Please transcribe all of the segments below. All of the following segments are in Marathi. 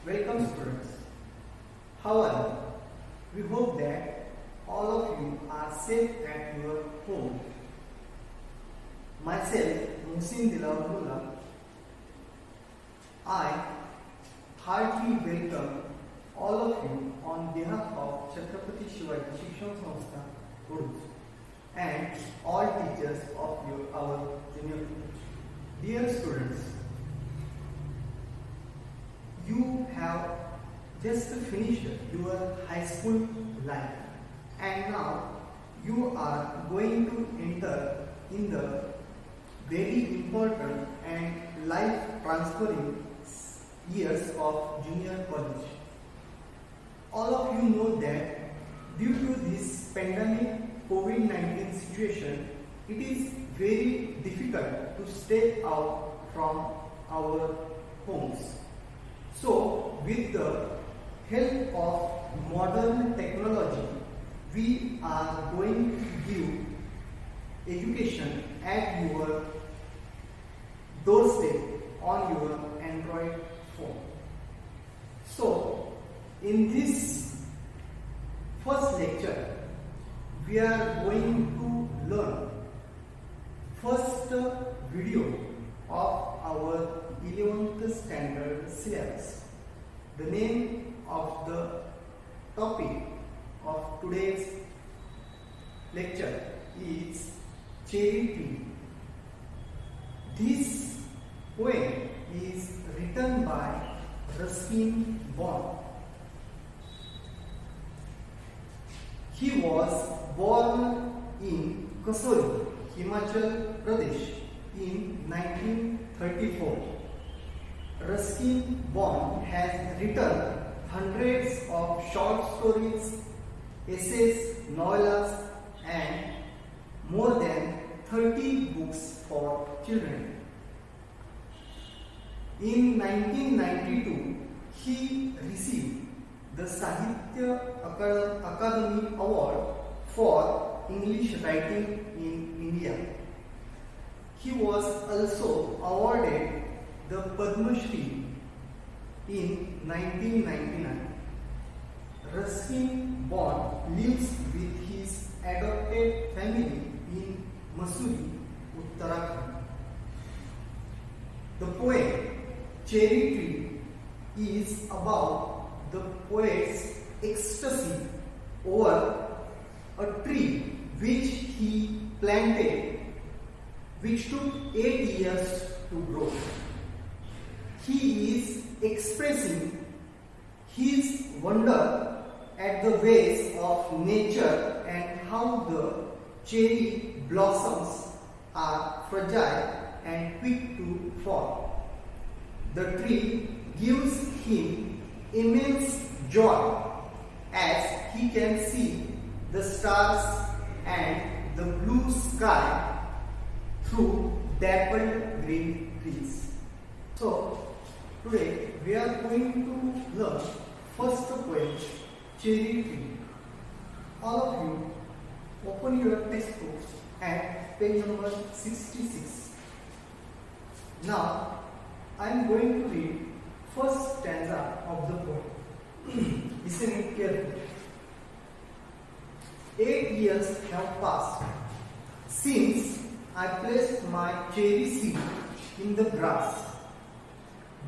Welcome students. How are you? We hope that all of you are safe at your home. Myself, Muhsin Dilawar, I heartily welcome all of you on behalf of Chhatrapati Shivaji Shikshan Sanstha, Bhuj, and all teachers of our junior college. Dear students, you have just finished your high school life and now you are going to enter in the very important and life transferring years of junior college. All of you know that due to this pandemic COVID-19 situation, it is very difficult to stay out from our homes. So, with the help of modern technology, we are going to give education at your doorstep on your Android phone. So, in this first lecture, we are going to learn first video of our 11th standard syllabus. The name of the topic of today's lecture is Cherry Tree. This poem is written by Ruskin Bond. He was born in Kasori, Himachal Pradesh in 1934. Ruskin Bond has written hundreds of short stories, essays, novellas, and more than 30 books for children. In 1992, he received the Sahitya Akademi Award for English writing in India. He was also awarded the Padma Shri in 1999. Ruskin Bond lives with his adopted family in Mussoorie, Uttarakhand. The poem Cherry Tree is about the poet's ecstasy over a tree which he planted, which took 8 years to grow. He is expressing his wonder at the ways of nature and how the cherry blossoms are fragile and quick to fall. The tree gives him immense joy as he can see the stars and the blue sky through dappled green trees. So, today we are going to learn first poem, Cherry Tree. All of you open your textbooks at page number 66. Now I am going to read first stanza of the poem. Listen it carefully. 8 years have passed since I placed my cherry seed in the grass.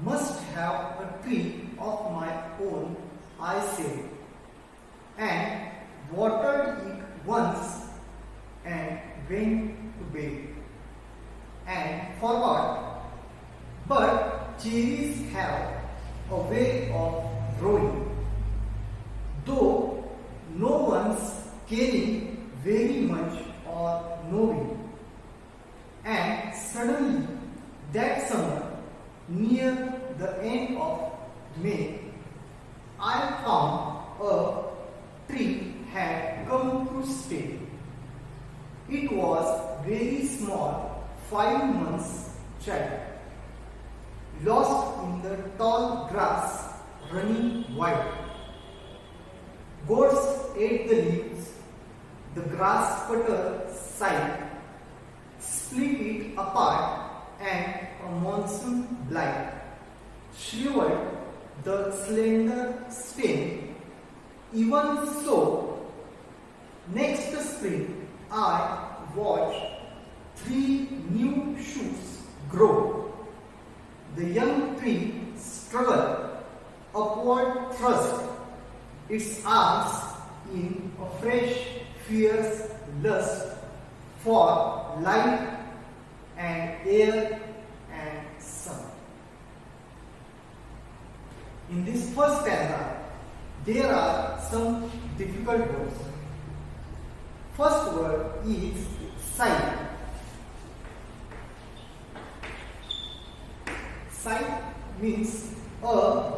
Must have a tree of my own, I say, and watered it once and went to bed and forgot. But cherries have a way of growing, though no one's caring very much or knowing. And suddenly that summer, near the end of May, I found a tree had come to stay. It was very small, 5 months child, lost in the tall grass running wild. Goats ate the leaves, the grass cutter sighed, split it apart, and a monsoon blight shriveled the slender stem. Even so, next spring I watched 3 new shoots grow. The young tree struggled upward, thrust its arms in a fresh, fierce lust for light and air and sun. In this first stanza, there are some difficult words. First word is sight. Sight means a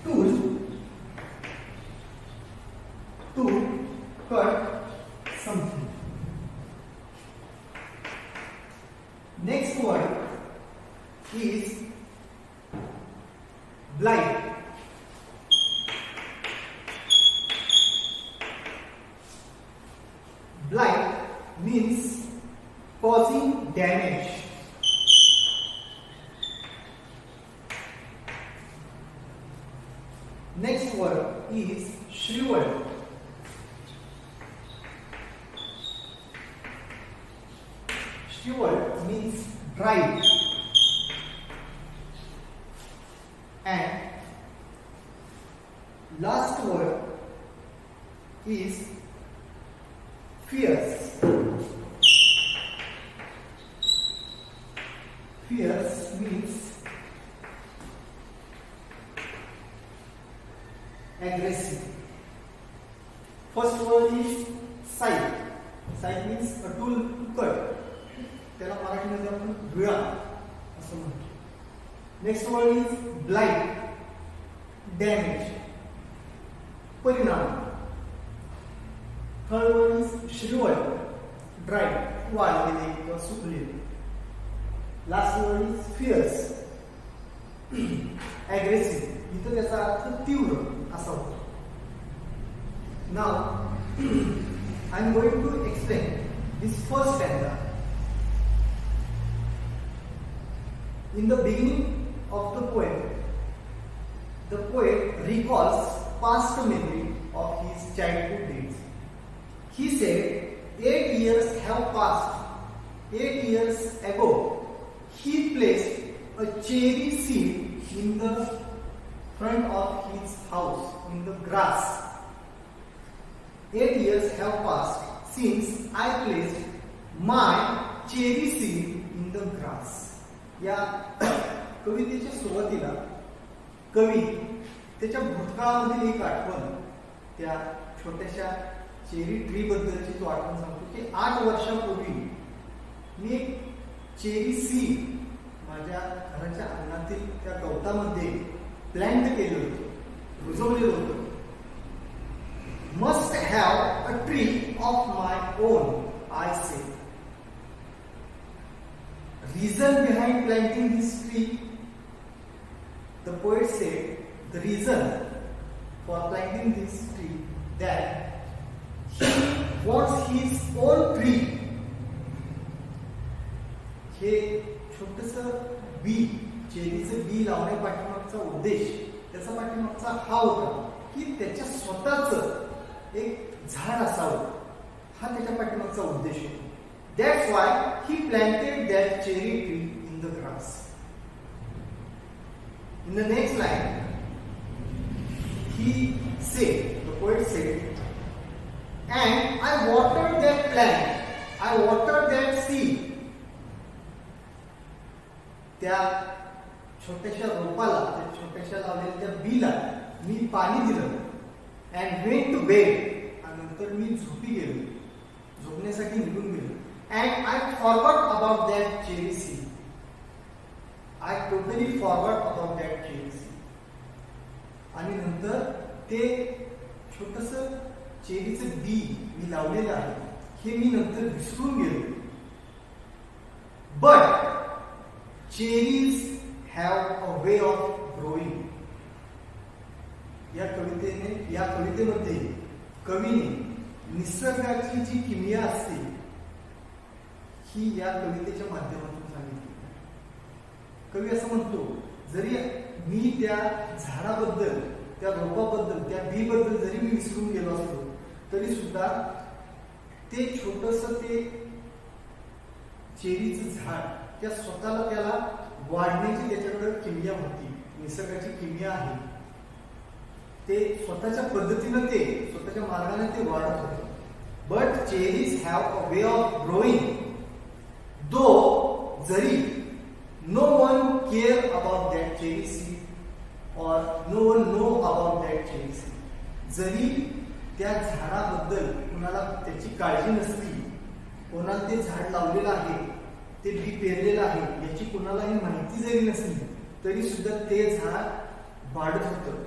tool to cut something. Next word is blight. Blight means causing damage. Next word is shriveled. Shriveled means dried. And last word is fierce. Fierce means aggressive. First word is scythe. Scythe means a tool to cut. त्याला मराठीमध्ये आपण विळा असं म्हणतो. Next word is blight, damage, परिणाम. Third word is shrivelled, dry, वाळलेले किंवा सुकलेले. Last word is fierce, aggressive. इथं त्याचा अर्थ तीव्र असा होतो. Now I am going to explain this first standard. In the beginning of the poet recalls past memory of his childhood days. He said, 8 years have passed. 8 years ago, he placed a cherry seed in the front of his house, in the grass. 8 years have passed since I placed my cherry seed in the grass. या कवितेच्या सुरुवातीला कवी त्याच्या भूतकाळामधील एक आठवण, त्या छोट्याशा चेरी ट्री बद्दलची तो आठवण सांगतो की 8 वर्षापूर्वी मी एक चेरी सीड माझ्या घराच्या अंगणातील त्या गवतामध्ये प्लांट केलं होतं, रुजवलेलं होतं. Must have a tree of my on, I say. Reason behind planting this tree? The poet said the reason for planting this tree that he wants his own tree. हे छोटंसं बी, चेरीचं बी लावण्या पाठीमागचा उद्देश, त्याचा पाठीमागचा हा होता की त्याच्या स्वतःचं एक झाड असावं. हा त्याच्या पाठीमागचा उद्देश होता. That's why he planted that cherry tree in the grass. In the next line, he said, the poet said, and I watered that plant, I watered that seed. त्या छोट्याशा रोपाला, त्या छोट्याशा लावलेल्या त्या बीला मी पाणी दिलं. And went to bed. आणि नंतर मी झोपी गेलो, झोपण्यासाठी निघून गेलो. And I forgot about that cherry seed. I totally forgot about that cherry seed. आणि नंतर ते छोटंसं चेरीचं बी मी लावलेलं आहे हे मी नंतर विसरून गेलो. But cherries have a way of growing. या कवितेमध्ये कवीने निसर्गाची जी किमया असते ही या कवितेच्या माध्यमातून सांगितली. कवी असं म्हणतो, जरी मी त्या झाडाबद्दल, त्या रोपाबद्दल, त्या बीबद्दल जरी मी विसरून गेलो असतो तरी सुद्धा ते छोटस ते चेरीचं झाड त्या स्वतःला त्याला वाढण्याची त्याच्याकडे किमया होती, निसर्गाची किमया आहे. ते स्वतःच्या पद्धतीनं ते स्वतःच्या मार्गाने ते वाढत होते. But cherries have a way of growing though, जरी no one care about that cherry seed और no one know about that cherry seed. जरी त्या झाडाबद्दल कोणाला त्याची काळजी नसली, कोणाला ते झाड लावलेलं आहे, ते बी पेरलेलं आहे याची कोणालाही माहिती जरी नसली तरी सुद्धा ते झाड वाढत होतं,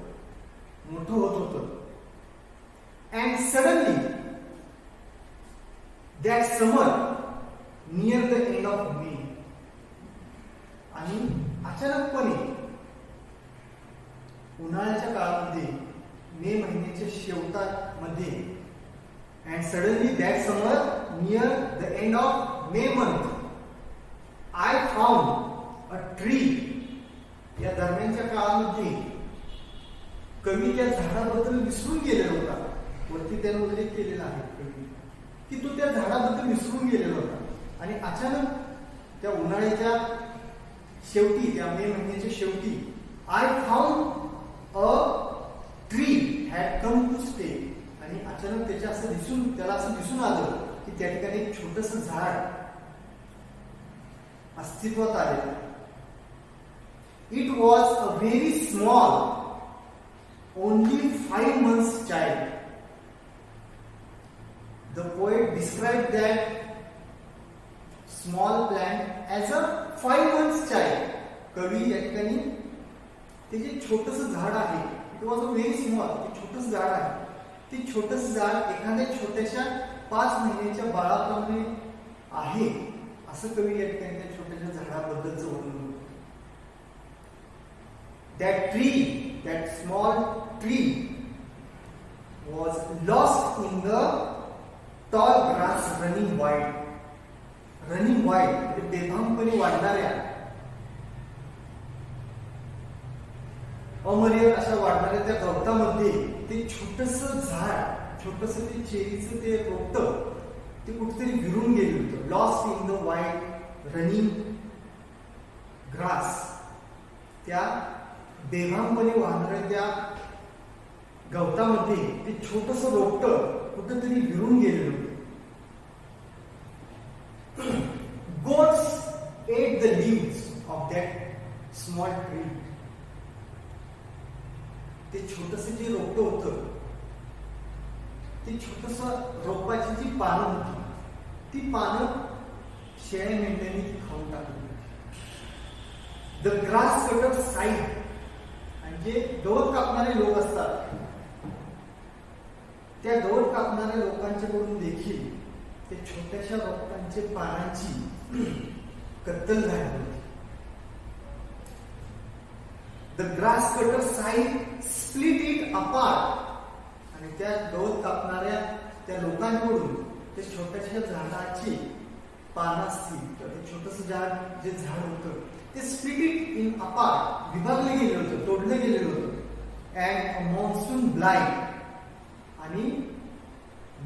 मोठं होत होतं. And suddenly that summer near the end of May, आणि अचानकपणे उन्हाळ्याच्या काळामध्ये मे महिन्याच्या शेवटामध्ये, and suddenly that summer near the end of May month I found a tree. या दरम्यानच्या काळामध्ये कवी त्या झाडाबद्दल विसरून गेलेला होता. वरती त्याने उल्लेख केलेला आहे कवी की तो त्या झाडाबद्दल विसरून गेलेला होता. आणि अचानक त्या उन्हाळ्याच्या शेवटी, त्या मे महिन्याच्या शेवटी, I found a tree had come to stay. आणि अचानक त्याला असं दिसून आलं की त्या ठिकाणी एक छोटस झाड अस्तित्वात आले. It was a very small, only 5 months child. The poet described that small plant as a 5 months child. कवी या ठिकाणी ते जे छोटस झाड आहे, it was a very small, ते छोटस झाड आहे, ते छोटस झाड एखाद्या छोट्याशा 5 महिन्याच्या बाळाप्रमाणे आहे, असं कवी या ठिकाणी त्या छोट्याशा झाडाबद्दलचं वर्णन. That tree, that small tree was lost in the tall grass running wild. Running wild म्हणजे बेभानपणे वाढणाऱ्या, अमर्याद अशा वाढणाऱ्या त्या गवतामध्ये ते छोटस झाड, छोटस ते चेरीचं ते रोपट ते कुठेतरी विरून गेलं होतं. Lost in the wild running grass, त्या बेभानपणे वाहणाऱ्या त्या गवतामध्ये ते छोटस रोपट कुठेतरी विरून गेलेलं होतं. Goats at the leaves of that small tree. ते छोटस जे रोपट होतं, ते छोटस रोपाची जी पानं होती, ती पानं शेळ्या मेंढ्यांनी ती खाऊन टाकली. द ग्रास कटर साईड, आणि जे गवत कापणारे लोक असतात त्या गवत कापणाऱ्या लोकांच्याकडून देखील ते छोट्याशा रोपांचे पानांची कत्तल झाली होती. The grass cutter side split it apart, आणि त्या गवत कापणाऱ्या त्या लोकांकडून ते छोट्याशा झाडाची पानं असतील तर ते छोटस झाड जे झाड होतं ते स्प्लिट इट इन अपार्ट, विभागले गेले होते, तोडले गेले होते. अँड मॉन्सून ब्लाइंड, आणि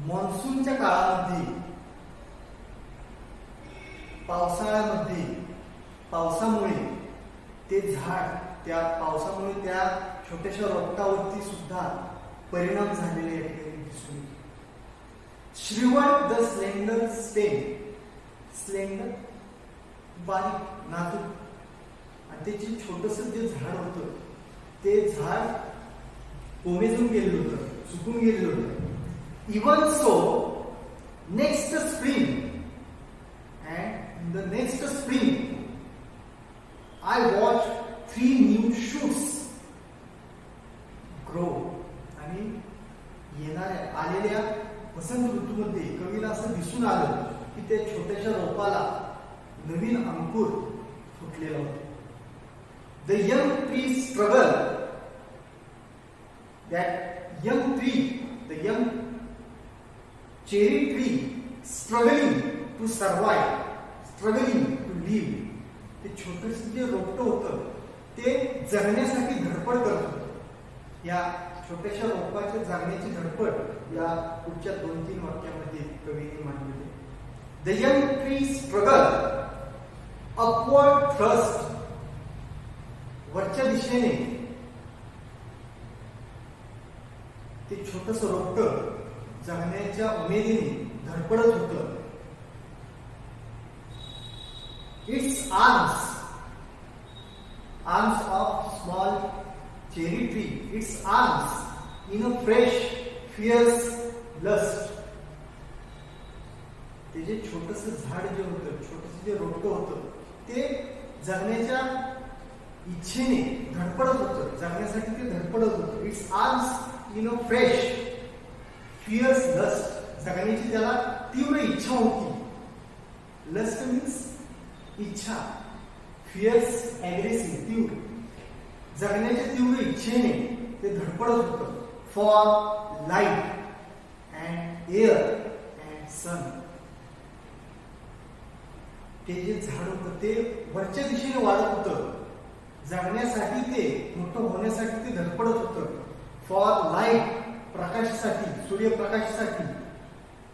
मॉन्सूनच्या काळामध्ये, पावसाळ्यामध्ये, पावसामुळे ते झाड, त्या पावसामुळे त्या छोट्याशा रोपटावरती सुद्धा परिणाम झालेले या ठिकाणी दिसून येतो. श्रीवल्ड द स्लेंडर स्टेम, स्लेंडर बारीक नाजूक, आणि ते जे छोटस जे झाड होतं ते झाड कोमेजून गेलेलं होतं, सुकून गेलेलं होतं. Even so next spring, and in the next spring I watch 3 new shoots grow. आणि येणाऱ्या आलेल्या वसंत ऋतूमध्ये कवीला असं दिसून आलं की त्या छोट्याशा रोपाला नवीन अंकुर फुटलेला होता. The young tree struggle, that young tree, the young cherry tree struggling to survive, struggling to live. ते छोटस जे रोपट होतं ते ते जगण्यासाठी धडपड करत होतं. या छोट्याशा रोपाच्या जगण्याची धडपड या पुढच्या 2-3 वाक्यामध्ये कवीने मांडलेली. The young tree struggle upward thrust, वरच्या दिशेने ते छोटस रोपट जगण्याच्या उमेदीने धडपडत होतं. Its arms of small cherry tree, its arms in a fresh fierce lust. ते जे छोटस झाड जे होतं, छोटस जे रोपट होतं, ते जगण्याच्या इच्छेने धडपडत होतं, जगण्यासाठी ते धडपडत होतं. Its arms in a fresh fierce lust, जगण्याची त्याला तीव्र इच्छा होती. लस्ट मीन्स इच्छा, फियर्स ॲग्रेसिव्ह, तीव्र, जगण्याच्या तीव्र इच्छेने ते धडपडत होतं. For light and air and sun. ते जे झाड होतं ते वरच्या दिशेने वाढत होतं, जगण्यासाठी ते मोठं होण्यासाठी ते धडपडत होतं. फॉर लाईट, प्रकाशासाठी, सूर्यप्रकाशासाठी,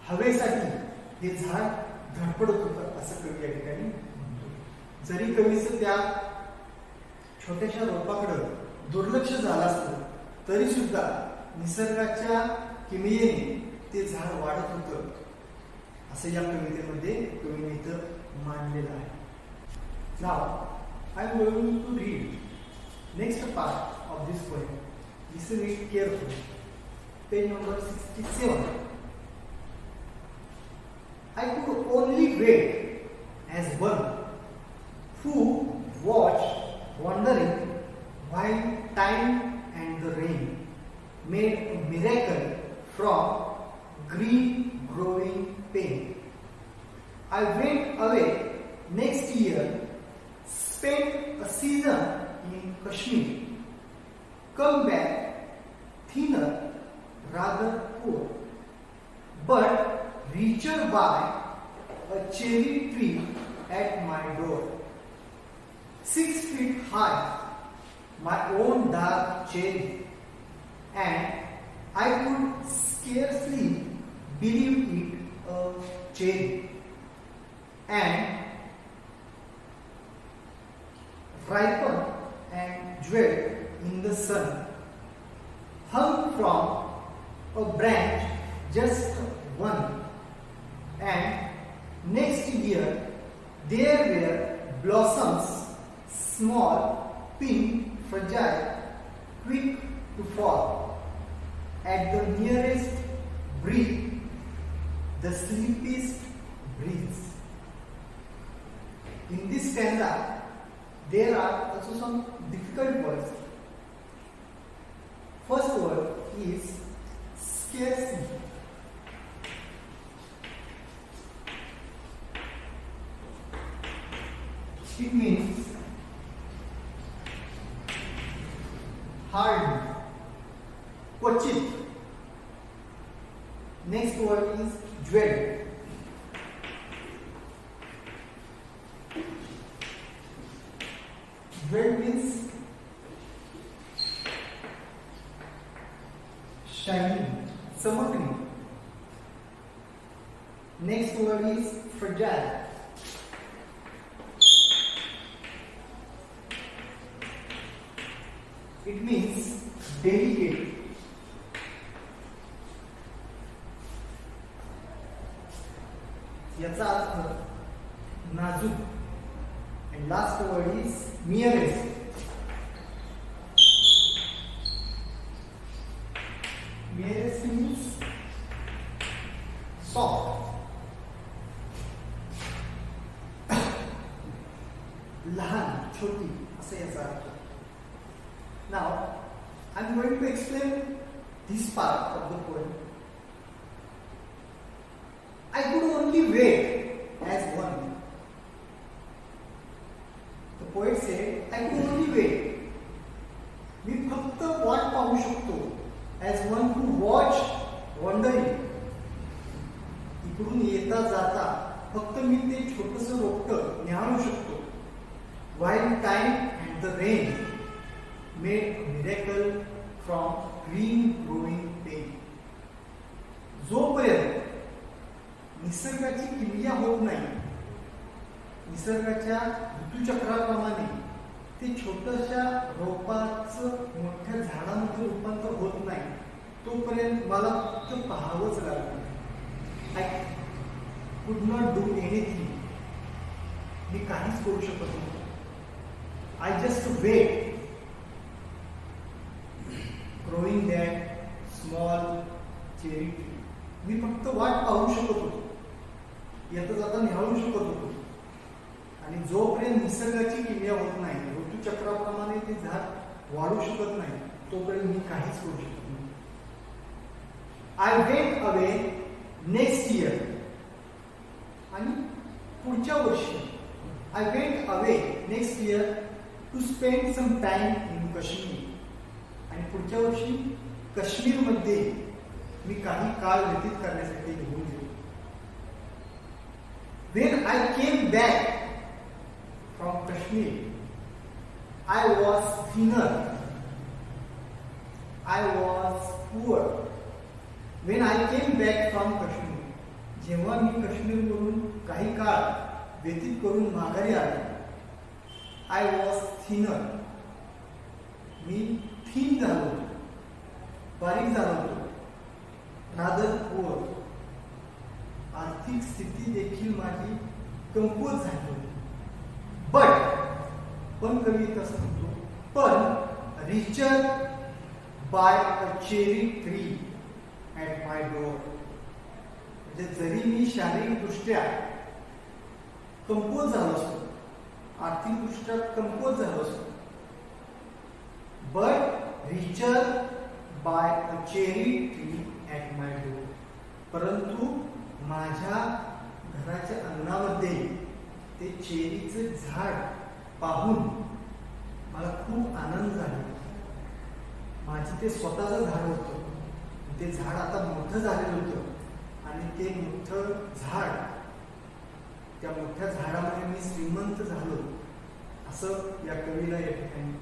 हवेसाठी हे झाड धडपडत होतं असं कवी या ठिकाणी म्हणतो. जरी कवीचं त्या छोट्याशा रोपाकडे दुर्लक्ष झालं असलं तरी सुद्धा निसर्गाच्या किमयेने ते झाड वाढत होतं असं या कवितेमध्ये कवीने इथं मांडलेलं आहे. Now I am going to read next part of this poem. Listen it carefully. Page number 67. I could only wait as one who watched wondering while time and the rain made a miracle from green growing pain. I went away next year, spent a season in Kashmir, come back thinner, rather poor, but reached by a cherry tree at my door. 6 feet high, my own dark cherry, and I could scarcely believe it a cherry. And ripened and jeweled in the sun, hung from a branch just one. And next year there were blossoms, small, pink, fragile, quick to fall. At the nearest breath, the sleepiest breathes. In this stanza, there are also some difficult words. First word is scarcely. It means hard, क्वचित. Next word is jeweled. Jeweled means shining, चमकणे. Next word is fragile. It means delicate. याचा अर्थ नाजूक. And last word is merest. Merest means soft. लहान, छोटी असं याचा अर्थ. Now, I'm going to explain this part of the poem. I could only wait as one. The poet said, I could only wait. मी फक्त वाट पाहू शकतो. As one who watched wondering. इकडून येता जाता फक्त मी ते छोटस रोपट निहाळू शकतो. While time and the rain made a miracle from green growing pain. जोपर्यंत निसर्गाची क्रिया होत नाही, निसर्गाच्या ऋतुचक्राप्रमाणे ते छोट्याशा रोपाचं मोठ्या झाडामध्ये रूपांतर होत नाही, तोपर्यंत मला फक्त पाहावंच लागलं. I could not do anything. मी काहीच करू शकत नव्हतो. I just wait growing that small cherry tree. मी फक्त वाट पाहू शकत होतो, येता जाता निहाळू शकत होतो. आणि जोपर्यंत निसर्गाची क्रिया होत नाही, ऋतुचक्राप्रमाणे ते झाड वाढू शकत नाही, तोपर्यंत मी काहीच करू शकत नाही. I went away next year. आणि पुढच्या वर्षी I went away next year to spend some time in Kashmir. आणि पुढच्या वर्षी काश्मीरमध्ये मी काही काळ व्यतीत करण्यासाठी निघून गेलो. When I came back from Kashmir, I was thinner. I was poor. When I came back from Kashmir, जेव्हा मी काश्मीरवरून काही काळ व्यतीत करून माघारी आलो, I was thinner. Me thin झालो होतो, बारीक झालो होतो. rather poor. आर्थिक स्थिती देखील माझी कमकुवत झाली होती. पण कवी तसं म्हणतो, पण richer by a cherry tree at my door. म्हणजे जरी मी शारीरिकदृष्ट्या कमकुवत झालो असतो, आर्थिकदृष्ट्या कमकुवत झालो असतो, but richer by a cherry tree at my door. परंतु माझ्या घराच्या अंगणामध्ये ते चेरीचं झाड पाहून मला खूप आनंद झाला. माझे ते स्वतःचं झाड होतं. ते झाड आता मोठं झालेलं होतं आणि ते मोठं झाड, त्या मोठ्या झाडामध्ये मी श्रीमंत झालो असं या कवीला या ठिकाणी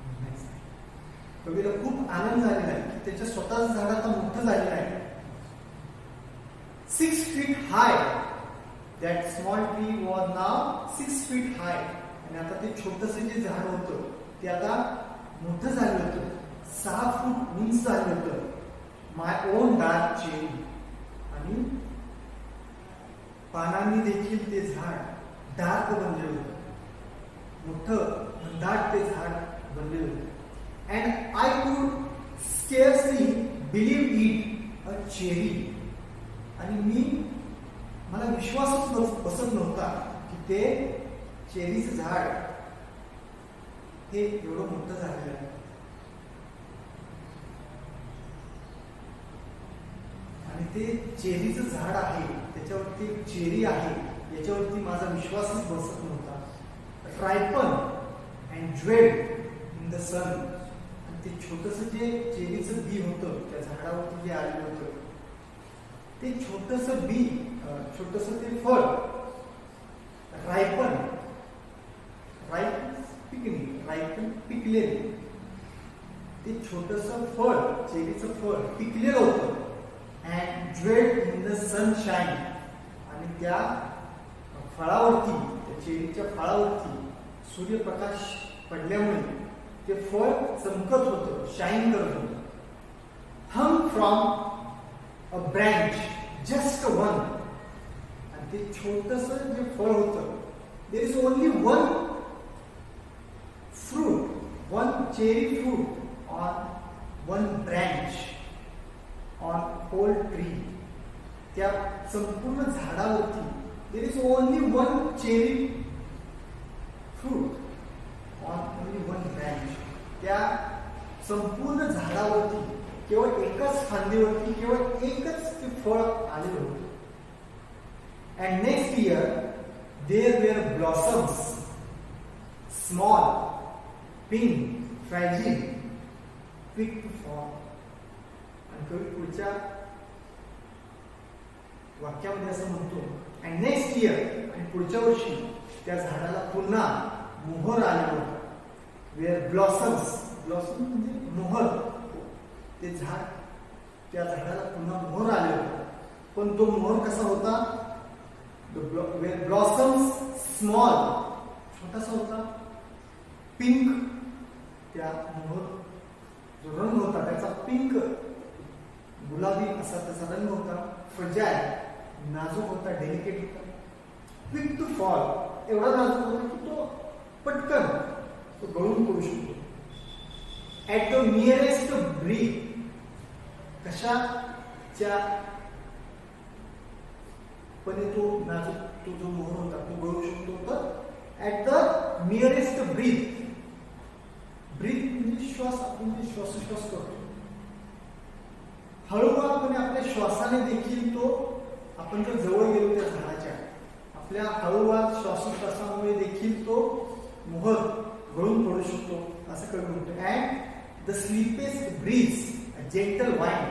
म्हणायचं आहे. कवीला खूप आनंद झालेला आहे की त्याच्या स्वतःचं झाड आता मोठं झालेलं आहे. 6 feet high. That small tree was now 6 feet high. आणि आता ते छोटंसं जे झाड होतं ते आता मोठं झालं होतं, 6 फूट उंच झालं होतं. माय ओन डार्क चेरी. आणि पानांनी देखील ते झाड डार्क बनले होतं, मोठं घनदाट ते झाड बनले होते. And I could scarcely believe it a cherry. आणि मला विश्वासच बसत नव्हता की ते चेरीचं झाड हे एवढं मोठं झालेलं आहे. आणि ते चेरीचं झाड आहे, त्याच्यावरती चेरी आहे, याच्यावरती माझा विश्वासच बसत नव्हता. रायपन अँड ज्वेल्ड इन द सन. आणि ते छोटंसं जे चेरीचं बी होतं त्या झाडावरती जे आलेलं होतं, ते छोटंसं बी, छोटंसं ते फळ, रायपन, पिकलेलं, ते छोटंसं फळ, चेरीचं फळ पिकलेलं होतं. And jewelled in the sunshine. आणि त्या फळावरती, त्या चेरीच्या फळावरती सूर्यप्रकाश पडल्यामुळे ते फळ चमकत होतं, शाईन करत होतं. Hung from a branch, just one. आणि ते छोटंसं जे फळ होतं, there is only one fruit, one cherry fruit on one branch on whole tree. त्या संपूर्ण झाडावरती there is only one cherry fruit on only one branch. त्या संपूर्ण झाडावरती केवळ एकाच फांदीवरती केवळ एकच ते फळ आलेलं होतं. And next year there were blossoms, small, pink, fragile, quick to fall. आणि कवी पुढच्या वाक्यामध्ये असं म्हणतो, अँड नेक्स्ट इयर, आणि पुढच्या वर्षी त्या झाडाला पुन्हा मोहर आलेलं होतं. वेअर ब्लॉसम्स, ब्लॉसम म्हणजे मोहर. ते झाड, त्या झाडाला पुन्हा मोहर आले होते. पण तो मोहर कसा होता? ब्लॉसम्स स्मॉल, छोटासा होता. पिंक, त्या मोहर जो रंग होता त्याचा पिंक गुलाबी असा त्याचा रंग होता. फ्रजाइल, नाजूक होता, डेलिकेट होता. क्विक टू फॉल, एवढा नाजूक होता की तो पटकन तो गळून पडू शकतो. ॲट द नियरेस्ट ब्रीथ, कशाच्या पण तो नाजूक, तो जो मोहर होता तो गळू शकतो. तर at the nearest breath, breath म्हणजे श्वास, आपण जे श्वासोश्वास करतो, हळूवारपणे आपल्या श्वासाने देखील तो, आपण जर जवळ गेलो त्या झाडाच्या, आपल्या हळूवार श्वासोश्वासामुळे देखील तो मोहर गळून पडू शकतो असं कळून म्हणतो. And the sleepiest breeze a gentle wine,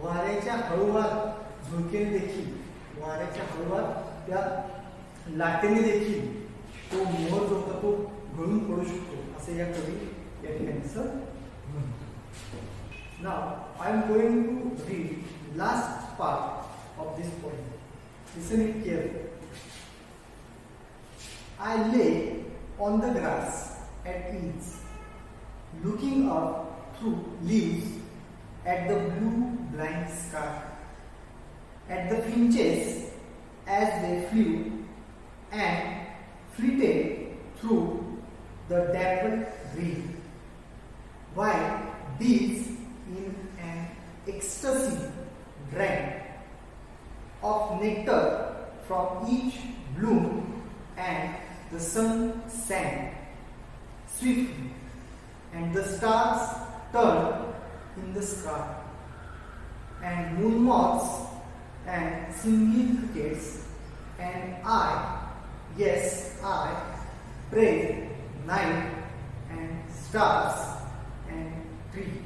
वाऱ्याच्या हळूवार झुळकेने देखील, वाऱ्याच्या हळूवार त्या लाटेने देखील तो मोहर जो होता तो गळून पडू शकतो असं या कवी या ठिकाणी सर म्हणतो. Now I am going to read last part of this poem. Listen it carefully. I lay on the grass at ease, looking up through leaves at the blue blind sky, at the finches as they flew and flitted through the dappled green, while bees in an ecstasy drank of nectar from each bloom, and the sun sank swiftly, and the stars turned in the sky, and moon moths and singing crickets, and I, yes I, praised night and stars and tree,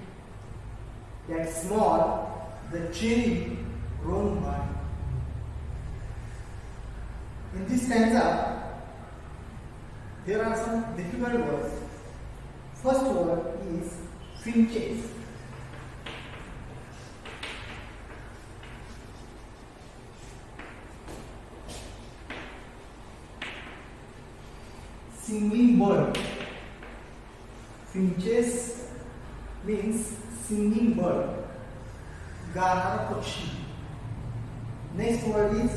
that small the cherry grown by. In this stanza, there are some difficult words. First word is finches. Singing bird. Finches means singing bird, गाणारा पक्षी. Next word is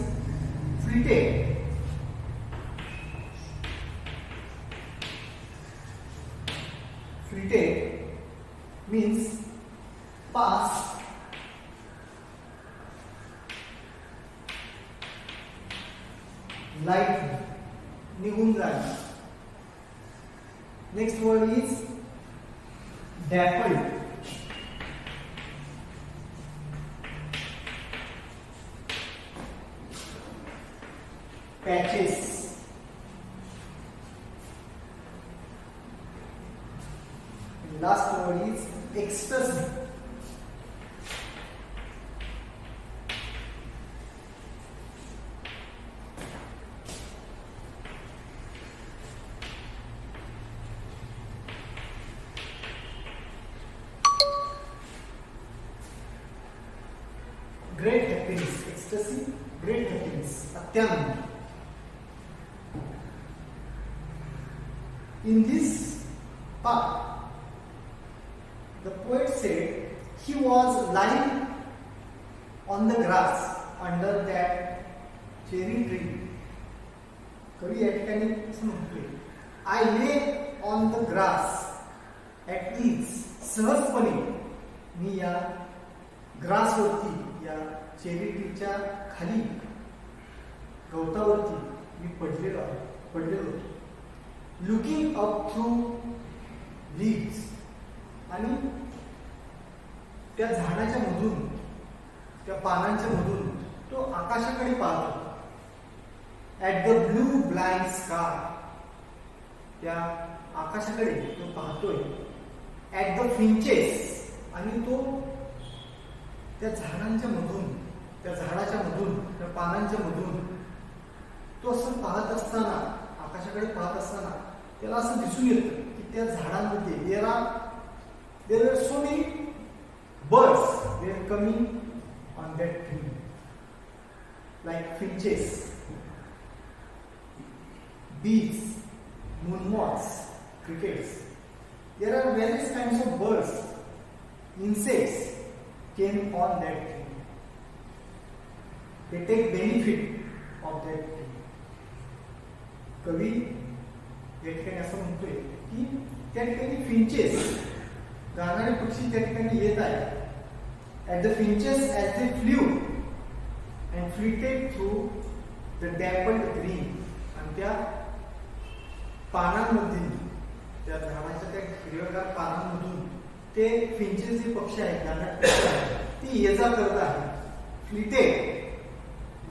flitted. Flitted means pass, lightly, निघून जाणे. Next word is dappled. Patches. And last word is ecstasy. Great happiness, ecstasy, great happiness, अत्यानंद. In this part, the poet said he was lying on the grass under that cherry tree. कवी या ठिकाणी असं म्हणतोय, I lay on the grass at ease. सहजपणे मी या ग्रासवरती, या चेरी ट्रीच्या खाली गवतावरती मी पडलेलो होतो. लुकिंग अप थ्रू लीव्स, आणि त्या झाडाच्या मधून, त्या पानांच्या मधून तो आकाशाकडे पाहतो. At the blue blind sky, त्या आकाशाकडे तो पाहतोय. ॲट द फिंचेस, आणि तो त्या झाडांच्या मधून, त्या झाडाच्या मधून, त्या पानांच्या मधून तो असं पाहत असताना, आकाशाकडे पाहत असताना त्याला असं दिसून येतं की त्या झाडांमध्ये there are there were so many birds were coming on that tree, like finches, bees, moon moths, crickets. There are various kinds of birds, insects came on that tree. They take benefit of that tree. कवी या ठिकाणी असं म्हणतोय की त्या ठिकाणी फिंचेस गाणारे पक्षी त्या ठिकाणी येत आहेत. At the finches as they flew and flitted through the dappled green, आणि त्या पानांमधून त्या झाडाच्या त्या हिरव्यागार पानांमधून ते फिंचेस जे पक्षी आहेत गाणारे पक्षी आहेत ती ये जा करत आहेत. फ्लिटेड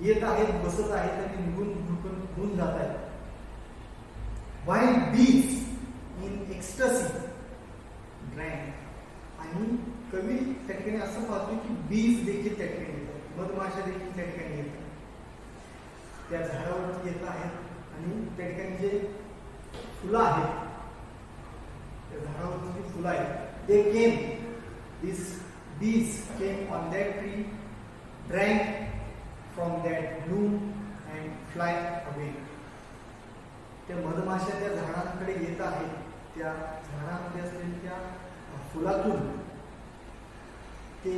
येत आहेत, बसत आहेत आणि निघून जात आहेत. While bees in ecstasy drank, आणि कवी त्या ठिकाणी असं पाहतो की बीज देखील त्या ठिकाणी येतात, मधमाशा देखील त्या ठिकाणी येतात, त्या झाडावरती येत आहेत आणि त्या ठिकाणी जे फुलं आहेत त्या झाडावरती जी फुलं आहेत they came, these bees came on that tree, drank from that bloom and fly away. त्या मधमाशा त्या झाडांकडे येत आहेत, त्या झाडांमध्ये असलेल्या त्या फुलातून ते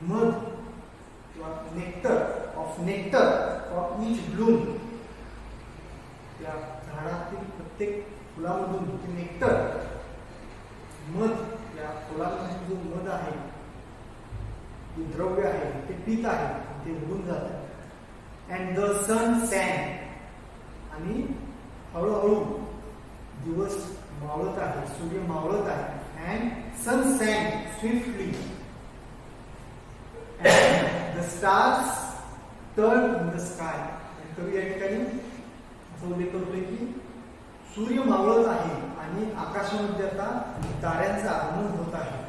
मध किंवा नेक्टर ऑफ ईच ब्लूम, त्या झाडातील प्रत्येक फुलामधून ते नेक्टर मध, त्या फुलांमध्ये जो मध आहे, जे द्रव्य आहे ते पित आहे, ते निघून जातात. अँड द सन सॅन, आणि हळूहळू दिवस मावळत आहे, सूर्य मावळत आहे. And sun sank swiftly and the stars turn in the sky. कवी या ठिकाणी असं उल्लेख करतोय की सूर्य मावळत आहे आणि आकाशामध्ये आता ताऱ्यांचं आगमन होत आहे.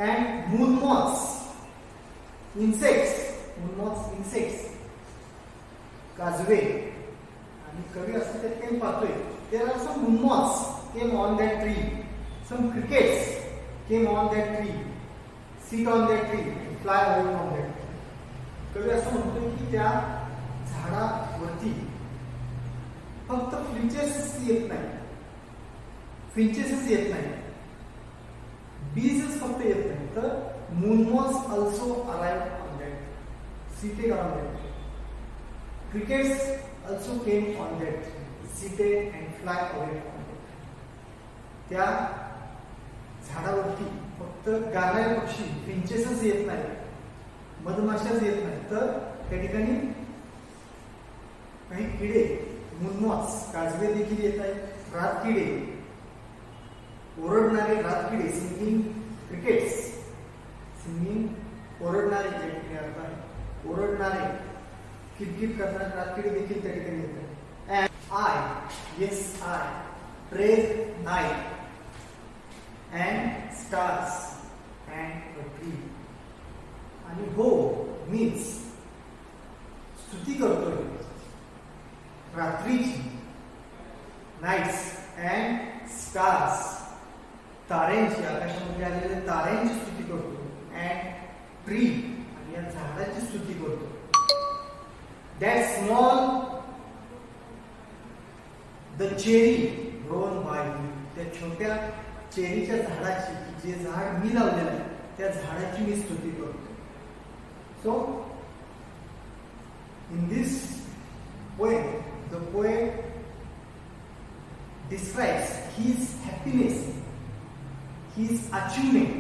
अँड मून मॉथ्स, इन्सेक्ट्स, काजवे, आणि कवी असं त्या ठिकाणी पाहतोय there are some moths came on that tree, some crickets came on that tree, sit on that tree, fly away from that tree. कवी असं म्हणतोय की त्या झाडावरती फक्त फिंचेस येत नाही, बीज फक्त येत नाही, तर moonmoths also arrived on that, seated on that tree. Crickets also came on that tree, seated and fly away from it. त्या झाडावरती फक्त गाणारे पक्षी फिंचेसच येत नाही, मधमाशाच येत नाही, तर त्या ठिकाणी काही किडे, मूनमॉथ्स, काजवे देखील येत आहेत, रातकिडे, ओरडणारे रातकिडे, सिंगिंग क्रिकेट्स, ओरडणारे त्या ठिकाणी अर्थ आहे, ओरडणारे किटकिट करणारे रातकिडे देखील त्या ठिकाणी येतात. I praise night and stars and a tree. आणि हो मीन्स स्तुती करतोय रात्रीची, नाईट्स अँड स्टार्स, ताऱ्यांची, आकाशामध्ये आलेल्या ताऱ्यांची स्तुती करतो. अँड ट्री, आणि या झाडाची स्तुती करतो. That small the cherry grown by me, त्या छोट्या चेरीच्या झाडाची, जे झाड मी लावलेलं आहे त्या झाडाची मी स्तुती करतो. So in this poem the poet describes his happiness, his achievement.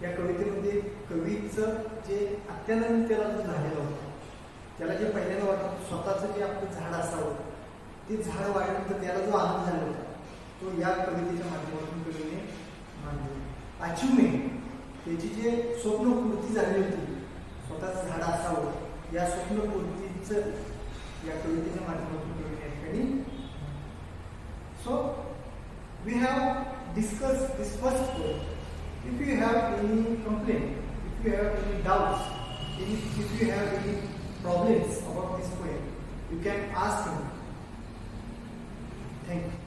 या कवितेमध्ये कवीचं जे अत्यानंद त्याला जो झालेलं होतं, त्याला जे पहिल्यांदा वाटत स्वतःचं जे आपलं झाड असावं, ते झाड वाढल्यानंतर त्याला जो आनंद झाला होता तो या कवितेच्या माध्यमातून कवीने मांडला. अचिव्हमेंट, त्याची जे स्वप्नपूर्ती झाली होती, स्वतःचं झाड असावं, या स्वप्नपूर्तीचं या कवितेच्या माध्यमातून कवीने या ठिकाणी. So we have discuss this first poem. If you have any complaint, if you have any doubts, if you have any problems about this poem, you can ask me. Thank you.